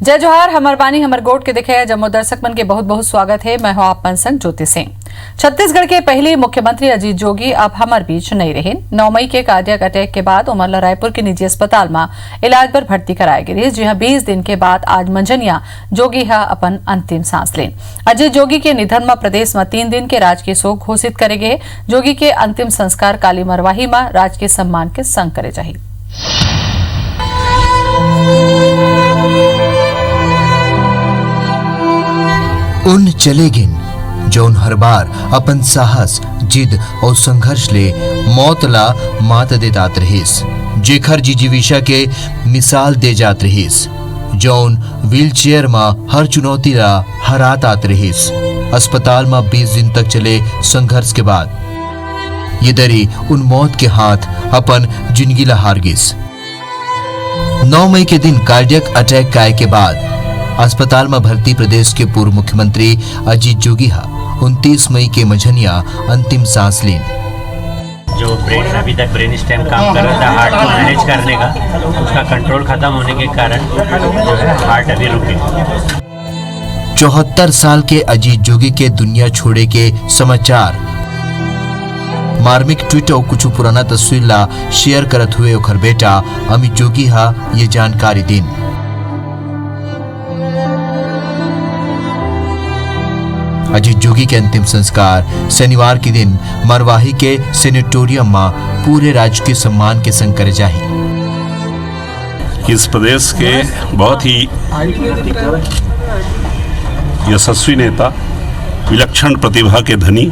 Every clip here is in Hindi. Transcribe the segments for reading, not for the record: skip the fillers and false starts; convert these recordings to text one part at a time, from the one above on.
जय जोहार, हमर बानी हमर गोट के दिखे जम्मू दर्शक मन के बहुत बहुत स्वागत है। मैं हूं आप मन संग ज्योति सिंह। छत्तीसगढ़ के पहले मुख्यमंत्री अजीत जोगी अब हमार बीच नहीं रहे। 9 मई के कार्डियक अटैक के बाद उमरला रायपुर के निजी अस्पताल में इलाज पर भर्ती कराए गए, जी हाँ 20 दिन के बाद आज मंझनिया जोगी हा अपन अंतिम सांस लेन। अजीत जोगी के निधन में प्रदेश में 3 दिन के राजकीय शोक घोषित करे गए। जोगी के अंतिम संस्कार काली मरवाही में राजकीय सम्मान के संग करे जाही। उन चलेगिन जौन हर बार अपन साहस, जिद और संघर्ष ले मौत ला मात दे दात रहीस, जेखर जिजीविशा के मिसाल दे जात रहीस, जौन व्हील चेयर में हर चुनौती ला हरात आत रहीस। अस्पताल में 20 दिन तक चले संघर्ष के बाद ये दरी उन मौत के हाथ अपन जिंदगी ला हार गिस। 9 मई के दिन कार्डियक अटैक आए के बाद अस्पताल में भर्ती प्रदेश के पूर्व मुख्यमंत्री अजीत जोगी हा 29 मई के मझनिया अंतिम सांस लेन। जो ब्रेन अभी तक ब्रेन स्टेम काम कर रहा था हार्ट को मैनेज करने का, उसका कंट्रोल खत्म होने के कारण जो है हार्ट अभी रुके। 74 साल के अजीत जोगी के दुनिया छोड़े के समाचार मार्मिक ट्वीट और कुछ पुराना तस्वीर ला शेयर करत हुए ओखर बेटा अमित जोगी हा ये जानकारी दिन। अजीत जोगी के अंतिम संस्कार शनिवार के दिन मरवाही के सेनेटोरियम में पूरे राजकीय सम्मान के संग करे जाही। इस प्रदेश के बहुत ही यशस्वी नेता, विलक्षण प्रतिभा के धनी,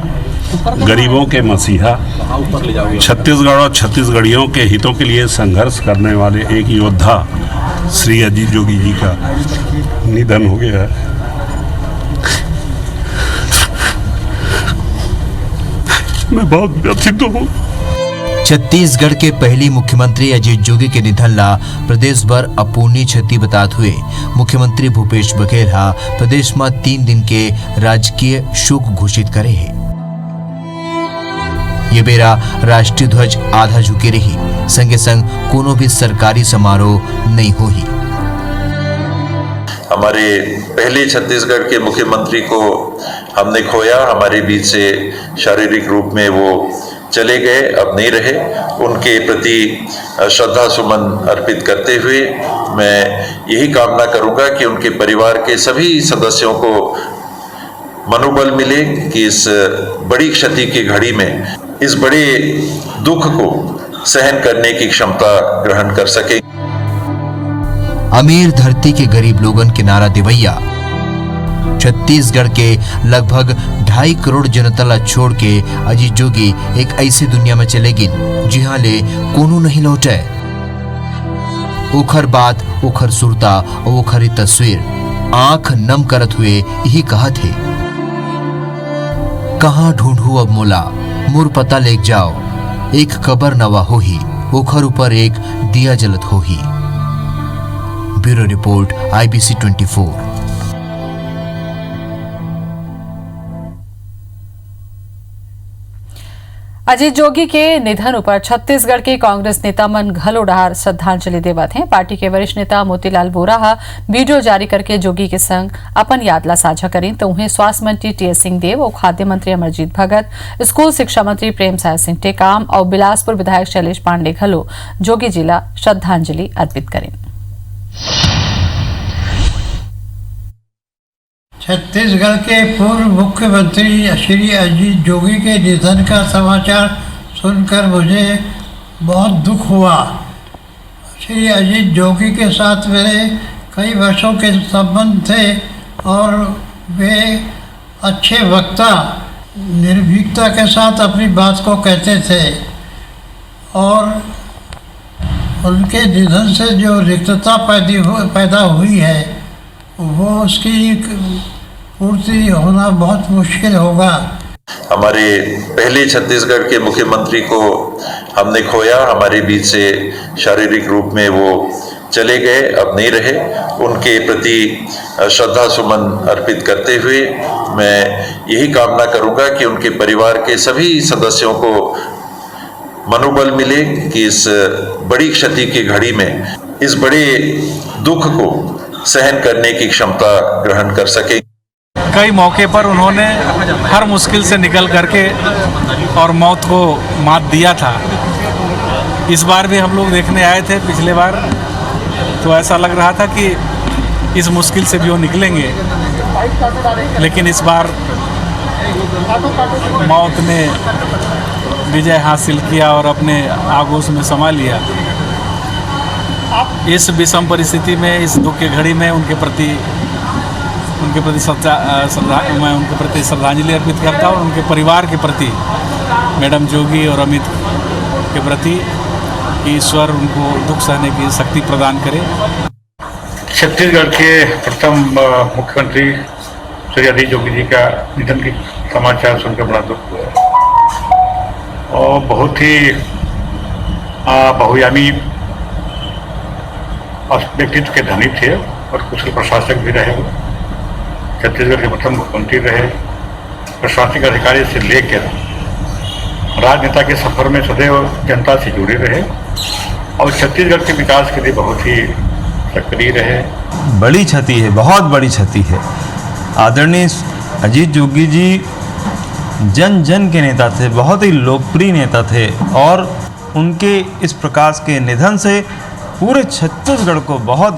गरीबों के मसीहा, छत्तीसगढ़ और छत्तीसगढ़ियों के हितों के लिए संघर्ष करने वाले एक योद्धा श्री अजीत जोगी जी का निधन हो गया है। मैं बहुत व्यथित हूँ। छत्तीसगढ़ के पहली मुख्यमंत्री अजीत जोगी के निधन ला प्रदेश भर अपूर्णीय क्षति बताते हुए मुख्यमंत्री भूपेश बघेल हा प्रदेश में 3 दिन के राजकीय शोक घोषित करे है। ये बेरा राष्ट्रीय ध्वज आधा झुके रही, संगे संग कोनो भी सरकारी समारोह नहीं होही। हमारे पहले छत्तीसगढ़ के मुख्यमंत्री को हमने खोया। हमारे बीच से शारीरिक रूप में वो चले गए, अब नहीं रहे। उनके प्रति श्रद्धा सुमन अर्पित करते हुए मैं यही कामना करूंगा कि उनके परिवार के सभी सदस्यों को मनोबल मिले कि इस बड़ी क्षति की घड़ी में इस बड़े दुख को सहन करने की क्षमता ग्रहण कर सके। अमीर धरती के गरीब लोगन के नारा देवैया छत्तीसगढ़ के लगभग 2.5 करोड़ जनता ला छोड़ के अजीत जोगी एक ऐसे दुनिया में चलेगिन जिहां ले कोनो नहीं लौटे। ओखर बात, ओखर सुरता और ओखरी तस्वीर आंख नम करत हुए यही कहा थे, कहां ढूंढू अब मोला, मुर पता लेक जाओ, एक कबर नवा होही, ओखर ऊपर एक दिया जलत होही। Bureau report IBC 24। Ajit Jogi के निधन पर छत्तीसगढ़ के कांग्रेस नेता मन घलो डहार श्रद्धांजलि देवत हैं। पार्टी के वरिष्ठ नेता मोतीलाल वोरा हा वीडियो जारी करके जोगी के संग अपन याद ला साझा करें तो उन्हें स्वास्थ्य मंत्री TS सिंहदेव और खाद्य मंत्री अमरजीत भगत, स्कूल शिक्षा मंत्री प्रेमसाय सिंह टेकाम और बिलासपुर विधायक शैलेश पांडे घलो जोगी जी ला श्रद्धांजलि अर्पित करें। छत्तीसगढ़ के पूर्व मुख्यमंत्री श्री अजीत जोगी के निधन का समाचार सुनकर मुझे बहुत दुख हुआ। श्री अजीत जोगी के साथ मेरे कई वर्षों के संबंध थे और वे अच्छे वक्ता, निर्भीकता के साथ अपनी बात को कहते थे और उनके निधन से जो रिक्तता पैदा हुई है वो उसकी पूर्ति होना बहुत मुश्किल होगा। हमारे पहले छत्तीसगढ़ के मुख्यमंत्री को हमने खोया। हमारे बीच से शारीरिक रूप में वो चले गए, अब नहीं रहे। उनके प्रति श्रद्धा सुमन अर्पित करते हुए मैं यही कामना करूंगा कि उनके परिवार के सभी सदस्यों को मनोबल मिले कि इस बड़ी क्षति की घड़ी में इस बड़े दुख को सहन करने की क्षमता ग्रहण कर सके। कई मौके पर उन्होंने हर मुश्किल से निकल करके और मौत को मात दिया था। इस बार भी हम लोग देखने आए थे, पिछले बार तो ऐसा लग रहा था कि इस मुश्किल से भी वो निकलेंगे, लेकिन इस बार मौत ने विजय हासिल किया और अपने आगोश में समा लिया। इस विषम परिस्थिति में, इस दुख की घड़ी में उनके प्रति मैं उनके प्रति श्रद्धांजलि अर्पित करता हूँ और उनके परिवार के प्रति, मैडम जोगी और अमित के प्रति ईश्वर उनको दुख सहने की शक्ति प्रदान करे। छत्तीसगढ़ के प्रथम मुख्यमंत्री श्री अजीत जोगी जी का निधन की समाचार सुनकर बड़ा दुख हुआ और बहुत ही बहुआयामी व्यक्तित्व के धनी थे और कुशल प्रशासक भी रहे। छत्तीसगढ़ के प्रथम मुख्यमंत्री रहे। प्रशासनिक अधिकारी से लेकर राजनेता के सफर में सदैव जनता से जुड़े रहे और छत्तीसगढ़ के विकास के लिए बहुत ही सक्रिय रहे। बड़ी क्षति है, बहुत बड़ी क्षति है। आदरणीय अजीत जोगी जी जन जन के नेता थे, बहुत ही लोकप्रिय नेता थे और उनके इस प्रकार के निधन से पूरे छत्तीसगढ़ को बहुत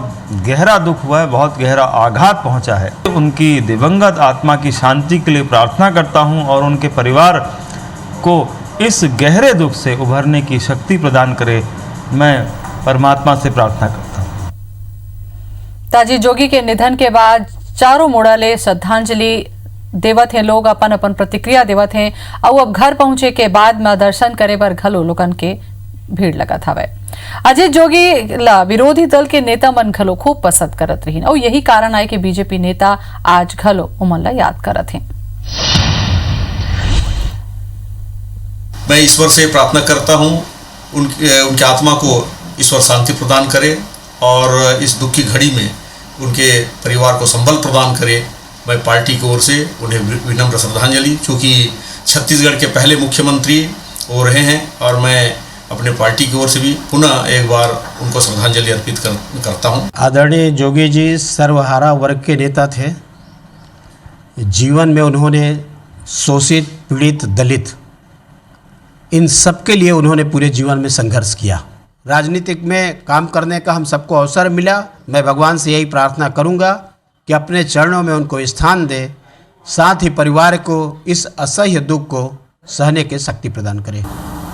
गहरा दुख हुआ है, बहुत गहरा आघात पहुंचा है। उनकी दिवंगत आत्मा की शांति के लिए प्रार्थना करता हूं और उनके परिवार को इस गहरे दुख से उभरने की शक्ति प्रदान करे, मैं परमात्मा से प्रार्थना करता हूं। अजीत जोगी के निधन के बाद चारों मोड़ाले श्रद्धांजलि देवत हैं, लोग अपन अपन प्रतिक्रिया देवत हैं और अब घर पहुंचे के बाद में दर्शन करे बर घलो लोगन के भीड़ लगत हवे। अजीत जोगी ला विरोधी दल के नेता मन घलो खूब पसंद करत रहीन और यही कारण है कि बीजेपी नेता आज घलो उमन ला याद करत हैं। मैं ईश्वर से प्रार्थना करता हूं उनके आत्मा को ईश्वर शांति प्रदान करे और इस दुख की घड़ी में उनके परिवार को संबल प्रदान करे। मैं पार्टी की ओर से उन्हें विनम्र श्रद्धांजलि, चूँकि छत्तीसगढ़ के पहले मुख्यमंत्री वो रहे हैं और मैं अपने पार्टी की ओर से भी पुनः एक बार उनको श्रद्धांजलि अर्पित करता हूं। आदरणीय जोगी जी सर्वहारा वर्ग के नेता थे। जीवन में उन्होंने शोषित, पीड़ित, दलित इन सब के लिए उन्होंने पूरे जीवन में संघर्ष किया। राजनीतिक में काम करने का हम सबको अवसर मिला। मैं भगवान से यही प्रार्थना करूंगा कि अपने चरणों में उनको स्थान दे, साथ ही परिवार को इस असह्य दुख को सहने की शक्ति प्रदान करे।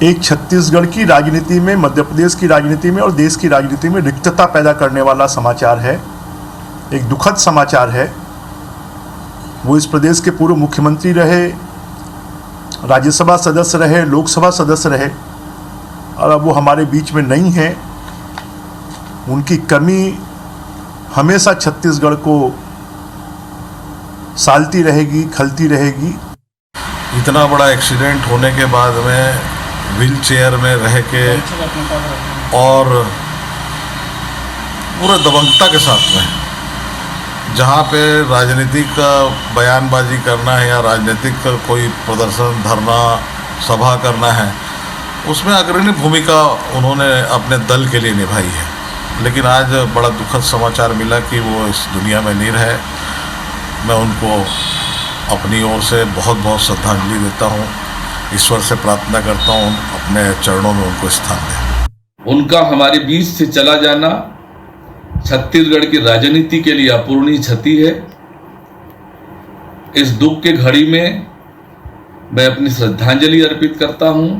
एक छत्तीसगढ़ की राजनीति में, मध्य प्रदेश की राजनीति में और देश की राजनीति में रिक्तता पैदा करने वाला समाचार है, एक दुखद समाचार है। वो इस प्रदेश के पूर्व मुख्यमंत्री रहे, राज्यसभा सदस्य रहे, लोकसभा सदस्य रहे और अब वो हमारे बीच में नहीं है। उनकी कमी हमेशा छत्तीसगढ़ को सालती रहेगी, खलती रहेगी। इतना बड़ा एक्सीडेंट होने के बाद में व्हील चेयर में रह के और पूरे दबंगता के साथ में जहाँ पे राजनीतिक बयानबाजी करना है या राजनीतिक कोई प्रदर्शन, धरना, सभा करना है, उसमें अग्रणी भूमिका उन्होंने अपने दल के लिए निभाई है। लेकिन आज बड़ा दुखद समाचार मिला कि वो इस दुनिया में नहीं रहे। मैं उनको अपनी ओर से बहुत बहुत श्रद्धांजलि देता हूँ, ईश्वर से प्रार्थना करता हूँ अपने चरणों में उनको स्थान दें। उनका हमारे बीच से चला जाना छत्तीसगढ़ की राजनीति के लिए अपूरणीय क्षति है। इस दुख के घड़ी में मैं अपनी श्रद्धांजलि अर्पित करता हूँ।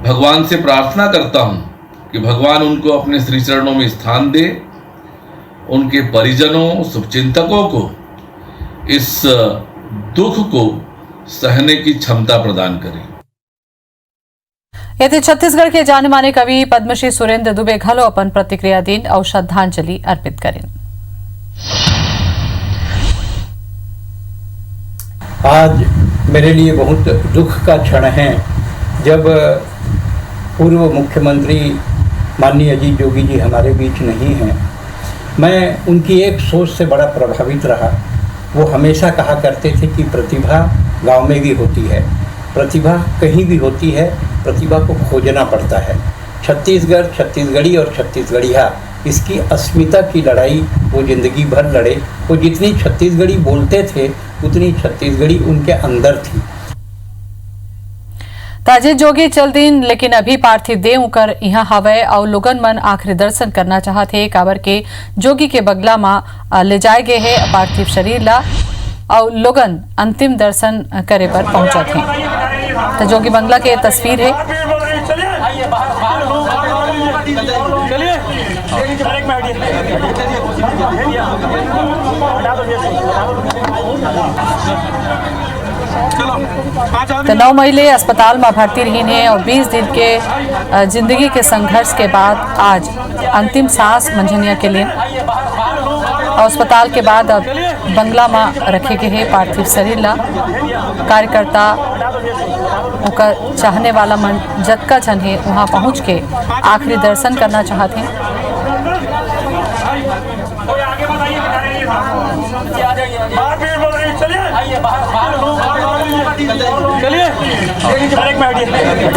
भगवान से प्रार्थना करता हूँ कि भगवान उनको अपने श्री चरणों में स्थान दे, उनके परिजनों, शुभचिंतकों को इस दुख को सहने की क्षमता प्रदान करें। यदि छत्तीसगढ़ के जाने माने कवि पद्मश्री सुरेंद्र दुबे घलो अपन प्रतिक्रिया दिन और श्रद्धांजलि अर्पित करें। आज मेरे लिए बहुत दुख का क्षण है जब पूर्व मुख्यमंत्री माननीय अजीत जोगी जी हमारे बीच नहीं हैं। मैं उनकी एक सोच से बड़ा प्रभावित रहा। वो हमेशा कहा करते थे कि प्रतिभा गांव में भी होती है, प्रतिभा कहीं भी होती है, प्रतिभा को खोजना पड़ता है। छत्तीसगढ़, छत्तीसगढ़ी और छत्तीसगढ़िया इसकी अस्मिता की लड़ाई वो ज़िंदगी भर लड़े। वो जितनी छत्तीसगढ़ी बोलते थे उतनी छत्तीसगढ़ी उनके अंदर थी। अजीत जोगी चल दिन लेकिन अभी पार्थिव देह उकर यहाँ हवे और लोगन मन आखिरी दर्शन करना चाहते काबर के जोगी के बगला में ले जाए गए है पार्थिव शरीर ला और लोगन अंतिम दर्शन करे पर पहुंचा थे। तो जोगी बंगला के तस्वीर है। तो 9 महिला अस्पताल में भर्ती रही हैं और 20 दिन के जिंदगी के संघर्ष के बाद आज अंतिम सांस मंझनिया के लिए और अस्पताल के बाद अब बंगला में रखे गए हैं पार्थिव शरीर ला। कार्यकर्ता उनका चाहने वाला मन जतका जन है वहाँ पहुँच के आखिरी दर्शन करना चाहते हैं।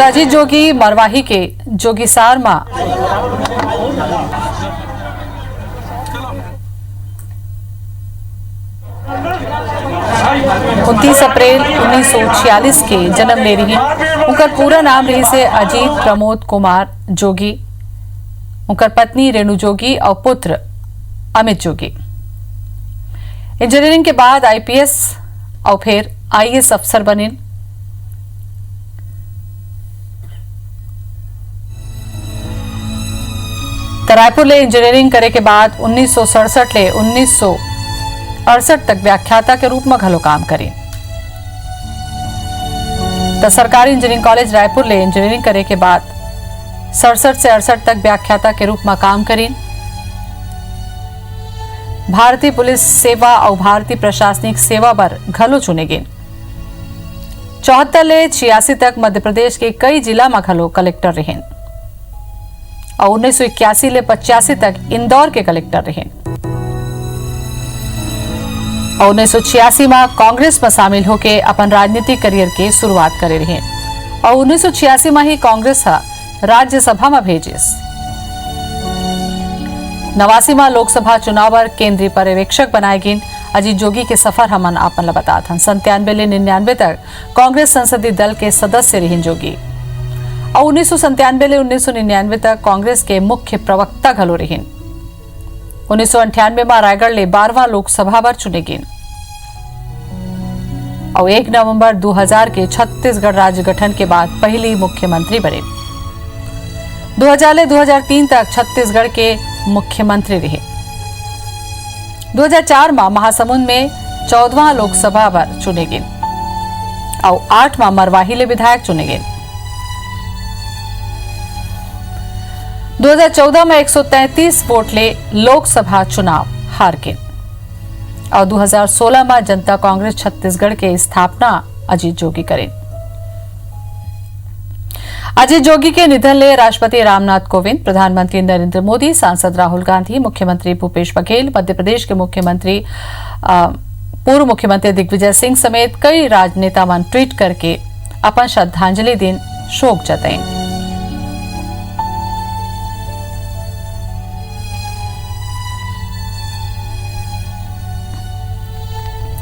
अजीत जोगी मरवाही के जोगीसार मां 29 अप्रैल 1946 के जन्म ले रही हैं। उनका पूरा नाम रही से अजीत प्रमोद कुमार जोगी, उनकर पत्नी रेणु जोगी और पुत्र अमित जोगी। इंजीनियरिंग के बाद आईपीएस और फिर आईएएस अफसर बने। रायपुर ले इंजीनियरिंग करे के बाद 1967 ले 1968 तक व्याख्याता के रूप में घलो काम करे। तो सरकारी इंजीनियरिंग कॉलेज रायपुर ले इंजीनियरिंग करे के बाद 67 से 68 तक व्याख्याता के रूप में काम करें। भारतीय पुलिस सेवा और भारतीय प्रशासनिक सेवा पर घलो चुने गए। 74 ले 86 तक मध्य प्रदेश के कई जिला में घलो कलेक्टर रहे और 1981 ले 85 तक इंदौर के कलेक्टर रहे और 1986 में कांग्रेस में शामिल होकर अपन राजनीतिक करियर के शुरुआत करे रहे और 1986 में ही कांग्रेस राज्यसभा में भेजिस। 89 में लोकसभा चुनाव पर केंद्रीय पर्यवेक्षक बनाए गए। अजीत जोगी के सफर हमन आपन ला बतात हन। 97 ले 99 तक कांग्रेस संसदीय दल के सदस्य रहे जोगी और 1997 ले 1999 तक कांग्रेस के मुख्य प्रवक्ता घलो रहे। 1998 में रायगढ़ ले 12वां लोकसभा पर चुने गए और 1 नवंबर 2000 के छत्तीसगढ़ राज्य गठन के बाद पहली मुख्यमंत्री बने। 2000 ले 2003 तक छत्तीसगढ़ के मुख्यमंत्री रहे। 2004 में महासमुंद में 14वां लोकसभा पर चुने गए और 8वां मरवाही ले विधायक चुने गए। 2014 में 133 वोट ले लोकसभा चुनाव हार गए और 2016 में जनता कांग्रेस छत्तीसगढ़ के स्थापना अजीत जोगी करें। अजीत जोगी के निधन ले राष्ट्रपति रामनाथ कोविंद, प्रधानमंत्री नरेंद्र मोदी, सांसद राहुल गांधी, मुख्यमंत्री भूपेश बघेल, मध्य प्रदेश के मुख्यमंत्री पूर्व मुख्यमंत्री दिग्विजय सिंह समेत कई राजनेता मन ट्वीट करके अपन श्रद्धांजलि दिन शोक जताए।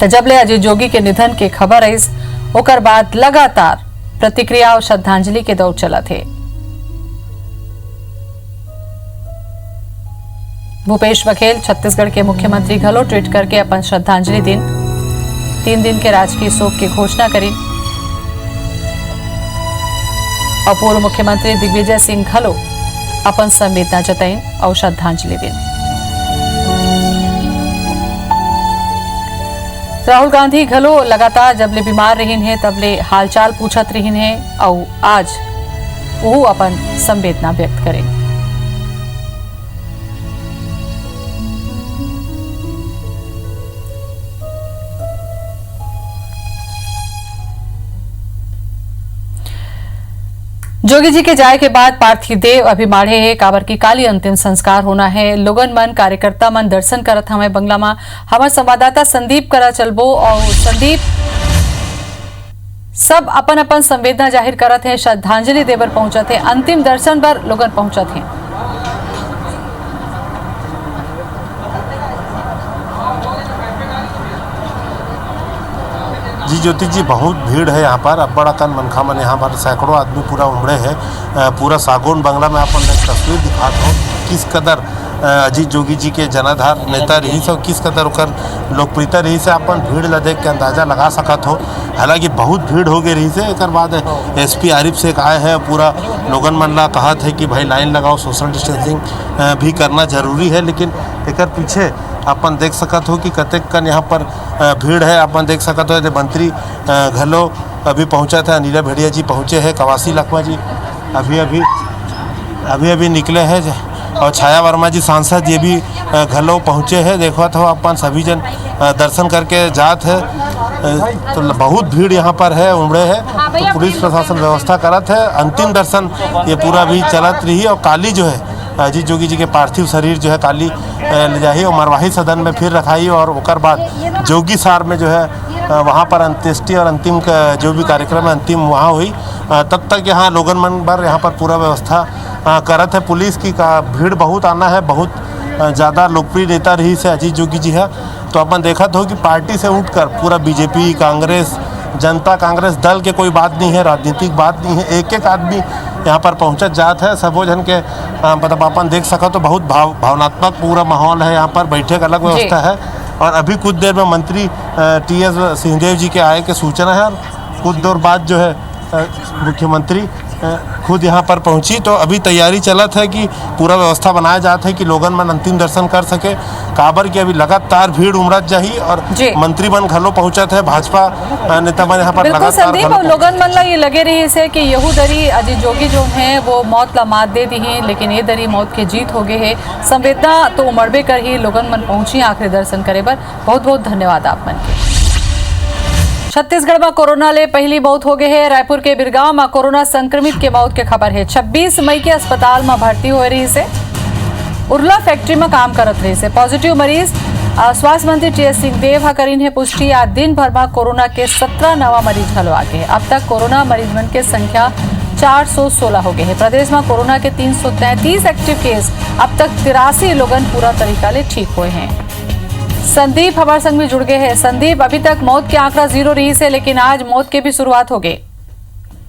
जब ले अजीत जोगी के निधन के खबर आई ओकर बाद लगातार प्रतिक्रिया और श्रद्धांजलि के दौर चला थे। भूपेश बघेल छत्तीसगढ़ के मुख्यमंत्री घलो ट्वीट करके अपन श्रद्धांजलि दिन 3 दिन के राजकीय शोक की घोषणा करी और पूर्व मुख्यमंत्री दिग्विजय सिंह घलो अपन संवेदना जताई और श्रद्धांजलि दिन। राहुल गांधी घलो लगातार जबले बीमार रही हैं तबले हालचाल पूछत रही हैं और आज वो अपन संवेदना व्यक्त करें। जोगी जी के जाए के बाद पार्थिव देव अभी माढ़े है काबर की काली अंतिम संस्कार होना है। लोगन मन कार्यकर्ता मन दर्शन करत हमें बंगला में। हमारे संवाददाता संदीप करा चलबो और संदीप सब अपन अपन संवेदना जाहिर करत हैं, श्रद्धांजलि देवर पहुंचत है, अंतिम दर्शन पर लोगन पहुंचत हैं। जी ज्योति जी, बहुत भीड़ है यहाँ पर। अब्बड़ अकन मनखा मन यहाँ पर सैकड़ों आदमी पूरा उमड़े है। पूरा सागौन बंगला में अपन एक तस्वीर दिखाता हूँ किस कदर अजीत जोगी जी के जनाधार नेता रही से और किस कदर ओकर लोकप्रियता रही से अपन भीड़ ला देख के अंदाजा लगा सकत हो। हालांकि बहुत भीड़ हो गई रही से। एक बाद एसपी आरिफ शेख आए हैं, पूरा लोगन मन ला कहा थे कि भाई लाइन लगाओ, सोशल डिस्टेंसिंग भी करना जरूरी है। लेकिन एक पीछे अपन देख सकत हो कि कतेक कन यहाँ पर भीड़ है। अपन देख सकत हो मंत्री घलो अभी पहुँचा था, अनिला भेड़िया जी पहुँचे हैं, कवासी लखमा जी अभी निकले हैं और छाया वर्मा जी सांसद ये भी घलो पहुँचे हैं। देखो तो अपन सभी जन दर्शन करके जात है। तो बहुत भीड़ यहाँ पर है, उमड़े है। तो पुलिस प्रशासन व्यवस्था करत है। अंतिम दर्शन ये पूरा भी चलत रही और काली जो है अजीत जोगी जी के पार्थिव शरीर जो है काली ले जाही और मरवाही सदन में फिर रखाई और ओकर बाद जोगी सार में जो है वहाँ पर अंत्येष्टि और अंतिम जो भी कार्यक्रम है अंतिम वहाँ हुई। तब तक यहाँ लोगन मन पर यहाँ पर पूरा व्यवस्था करत है पुलिस की। भीड़ बहुत आना है, बहुत ज़्यादा लोकप्रिय नेता रही से अजीत जोगी जी है। तो अपन देखा तो कि पार्टी से उठकर पूरा बीजेपी, कांग्रेस, जनता कांग्रेस दल के कोई बात नहीं है, राजनीतिक बात नहीं है, एक एक आदमी यहाँ पर पहुँचत जात है। सबो जन के मतलब अपन देख सका तो बहुत भावनात्मक पूरा माहौल है। यहाँ पर बैठे का अलग व्यवस्था है। और अभी कुछ देर में मंत्री टी.एस. सिंहदेव जी के आए के सूचना है और कुछ देर बाद जो है मुख्यमंत्री खुद यहाँ पर पहुँची। तो अभी तैयारी चलत है कि पूरा व्यवस्था बनाया जाता है कि लोगन मन अंतिम दर्शन कर सके। काबर की अभी लगातार भीड़ उमड़त जाही और मंत्री मन घलो पहुँचत है, भाजपा नेता मन यहाँ पर लगातार संदीप और लोगन मन ला ये लगे रही से कि यहू दरी अजीत जोगी जो हैं वो मौत ला मात दे दी है, लेकिन ये दरी मौत के जीत हो गए है। संवेदना तो उमड़बे कर ही लोगन मन पहुंची आखिरी दर्शन करे बर। बहुत बहुत धन्यवाद आप मन के। छत्तीसगढ़ में कोरोना ले पहली मौत हो गई है। रायपुर के बिरगांव में कोरोना संक्रमित के मौत के खबर है। 26 मई के अस्पताल में भर्ती हो रही से उर्ला फैक्ट्री में काम करत रही से पॉजिटिव मरीज स्वास्थ्य मंत्री टी.एस. सिंहदेव करीन है पुष्टि। आज दिन भर में कोरोना के 17 नवा मरीज हलो आगे है। अब तक कोरोना मरीज मन के संख्या 416 हो गए हैं। प्रदेश में कोरोना के 333 एक्टिव केस, अब तक 83 लोगन पूरा तरीका ले ठीक हुए हैं। संदीप हमारे संग में जुड़ गए हैं। संदीप, अभी तक मौत के आंकड़ा 0 रही से, लेकिन आज मौत के भी शुरुआत हो गई।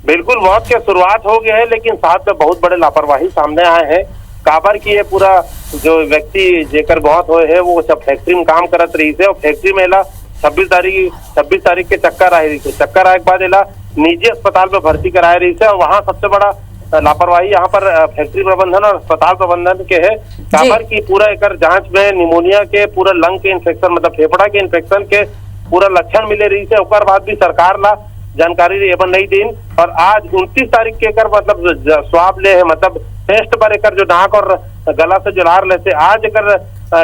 बिल्कुल मौत की शुरुआत हो गई है, लेकिन साथ में बहुत बड़े लापरवाही सामने आए हैं। काबर की ये पूरा जो व्यक्ति जेकर मौत हुए है वो सब फैक्ट्री में काम करत रही से और फैक्ट्री में एला 26 तारीख के चक्कर आए रही से। चक्कर आए के बाद एला निजी अस्पताल में भर्ती कराए रही से और वहाँ सबसे बड़ा लापरवाही यहाँ पर फैक्ट्री प्रबंधन और अस्पताल प्रबंधन के है। काबर की पूरा एकर जांच में निमोनिया के पूरा लंग के इन्फेक्शन मतलब फेफड़ा के इन्फेक्शन के पूरा लक्षण मिले रही से। ओकर बाद भी सरकार ला जानकारी एवं नहीं दिन और आज 29 तारीख के एकर मतलब स्वाब ले है मतलब टेस्ट पर एकर जो नाक और गला से जो लार ले से आज एकर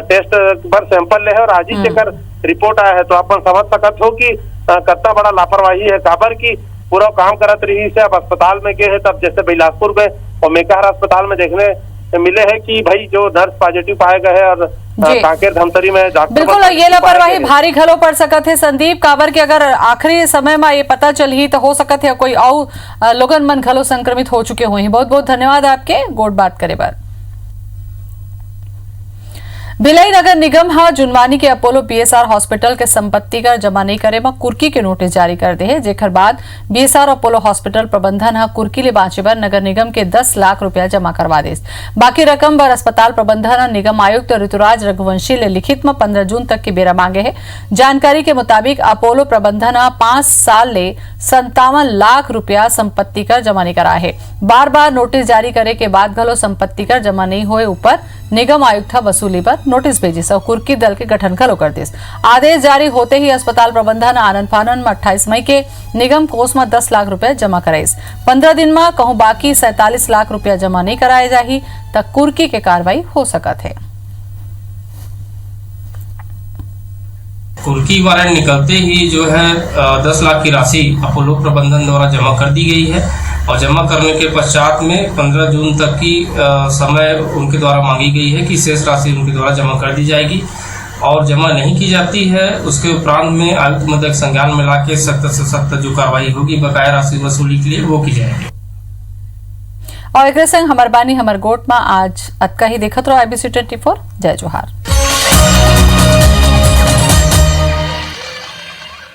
टेस्ट पर सैंपल ले है और आज ही एकर रिपोर्ट आया है। तो अपन समझ सकत हो कि कितना बड़ा लापरवाही है। काबर की पूरा काम करत रही से अब अस्पताल में गए है तब जैसे बिलासपुर में और मेकाहारा अस्पताल में देखने मिले है कि भाई जो नर्स पॉजिटिव पाए गए हैं और कांकेर धमतरी में बिल्कुल ये लापरवाही भारी घलो पड़ सकत है। संदीप, काबर के अगर आखिरी समय में ये पता चल ही तो हो सकत है कोई और लोगन मन घलो संक्रमित हो चुके हुए हैं। बहुत बहुत धन्यवाद आपके गोट बात करे बार। भिलाई नगर निगम जुनवानी के अपोलो बीएसआर हॉस्पिटल के संपत्ति कर जमा नहीं करे में कुर्की के नोटिस जारी कर दे है। जेकर बाद बीएसआर अपोलो हॉस्पिटल प्रबंधन कुर्की ले बाँचे बर नगर निगम के 10 लाख रुपया जमा करवा दे। बाकी रकम बर अस्पताल प्रबंधन निगम आयुक्त ऋतुराज रघुवंशी ले लिखित में 15 जून तक के बेरा मांगे है। जानकारी के मुताबिक अपोलो प्रबंधन 5 साल ले 57 लाख रुपया संपत्ति कर जमा नहीं करा है। बार बार नोटिस जारी करे के बाद घलो संपत्ति कर जमा नहीं हुए ऊपर निगम आयुक्त वसूली पर नोटिस भेजिस और कुर्की दल के गठन घलो कर दिस। आदेश जारी होते ही अस्पताल प्रबंधन आनंद फानन में 28 मई के निगम कोष में 10 लाख रुपया जमा कराइस। 15 दिन में कहूं बाकी 47 लाख रुपया जमा नहीं कराए जाही तक कुर्की के कार्रवाई हो सकत है। कुर्की वारंट निकलते ही जो है 10 लाख की राशि अपोलो प्रबंधन द्वारा जमा कर दी गई है और जमा करने के पश्चात में 15 जून तक की समय उनके द्वारा मांगी गई है कि शेष राशि उनके द्वारा जमा कर दी जाएगी और जमा नहीं की जाती है उसके उपरांत में आयुक्त मदद संज्ञान में लाके सख्त से सख्त जो कार्रवाई होगी बकाया राशि वसूली के लिए वो की जाएगी। और एक संग हमार बानी हमार गोट में आज अतका ही देखत रहो IBC 24। जय जोहार।